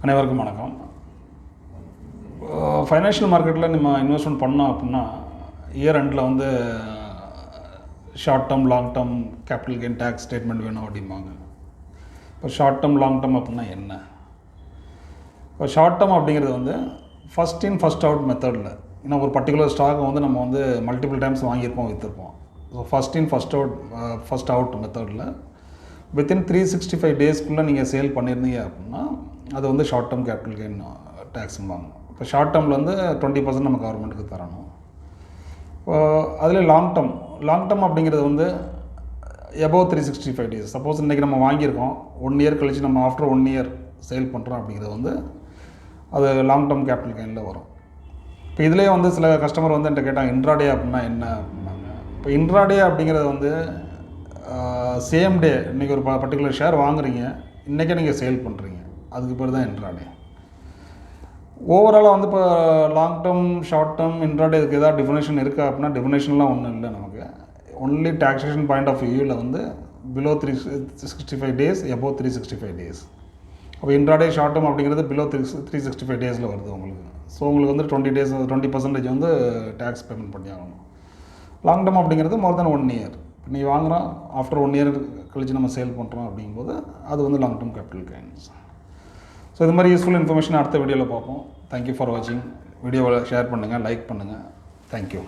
அனைவருக்கும் வணக்கம். ஃபைனான்ஷியல் மார்க்கெட்டில் நம்ம இன்வெஸ்ட்மெண்ட் பண்ணோம் அப்படின்னா இயர் எண்டில் வந்து short term long term capital gain tax statement வேணும் அப்படிம்பாங்க. இப்போ ஷார்ட் டேர்ம் லாங் டேர்ம் அப்படின்னா என்ன? இப்போ ஷார்ட் டேர்ம் அப்படிங்கிறது வந்து ஃபஸ்ட் இன் ஃபஸ்ட் அவுட் மெத்தடில், ஏன்னா ஒரு பர்டிகுலர் ஸ்டாக்கை வந்து நம்ம வந்து மல்டிபிள் டைம்ஸ் வாங்கியிருப்போம் விற்றுருப்போம். So first in first out மெத்தடில் வித்தின் 365 டேஸ்க்குள்ளே நீங்கள் சேல் பண்ணியிருந்தீங்க அப்படின்னா அது வந்து ஷார்ட் டேர்ம் கேபிட்டல் கெயின் டேக்ஸும்பாங்க. இப்போ ஷார்ட் டேர்மில் வந்து 20% நம்ம கவர்மெண்ட்டுக்கு தரணும். இப்போ அதில் லாங் டேர்ம் அப்படிங்கிறது வந்து எபோவ் 365 டேஸ். சப்போஸ் இன்றைக்கி நம்ம வாங்கியிருக்கோம், 1 இயர் கழித்து நம்ம ஆஃப்டர் 1 இயர் சேல் பண்ணுறோம் அப்படிங்கிறது வந்து அது லாங் டேர்ம் கேபிட்டல் கெயினில் வரும். இப்போ இதிலே வந்து சில கஸ்டமர் வந்து என்கிட்ட கேட்டாங்க, இன்ட்ராடே அப்படின்னா என்ன அப்படின்னாங்க. இப்போ இன்ட்ராடே அப்படிங்கிறது வந்து சேம் டே இன்றைக்கி ஒரு பர்டிகுலர் ஷேர் வாங்குறீங்க, இன்றைக்கே நீங்கள் சேல் பண்ணுறீங்க, அதுக்கு பேர் தான் இன்ட்ராடே. ஓவராலாக வந்து இப்போ long term short term intraday இதுக்கு ஏதாவது டிஃபினேஷன் இருக்கா அப்படின்னா டிஃபினேஷன்லாம் ஒன்றும் இல்லை நமக்கு. ஒன்லி டாக்ஸேஷன் பாயிண்ட் ஆஃப் வியூவில் வந்து பிலோ 365 டேஸ், எபோவ் 365 டேஸ். அப்போ இன்ட்ராடே ஷார்ட் டேர்ம் அப்படிங்கிறது பிலோ 365 டேஸில் வருது உங்களுக்கு. ஸோ உங்களுக்கு வந்து 20% வந்து டேக்ஸ் பேமெண்ட் பண்ணி ஆகணும். லாங் டேர்ம் அப்படிங்கிறது மோர் தென் 1 இயர். நீங்கள் வாங்குகிறோம், ஆஃப்டர் 1 இயர் கழித்து நம்ம சேல் பண்ணுறோம் அப்படிங்கும்போது அது வந்து long term capital gains. So இது மாதிரி யூஸ்ஃபுல் இன்ஃபர்மேஷன் அடுத்த வீடியோவில் பார்ப்போம். தேங்க்யூ ஃபார் வாட்சிங். வீடியோவை ஷேர் பண்ணுங்கள், லைக் பண்ணுங்கள். தேங்க்யூ.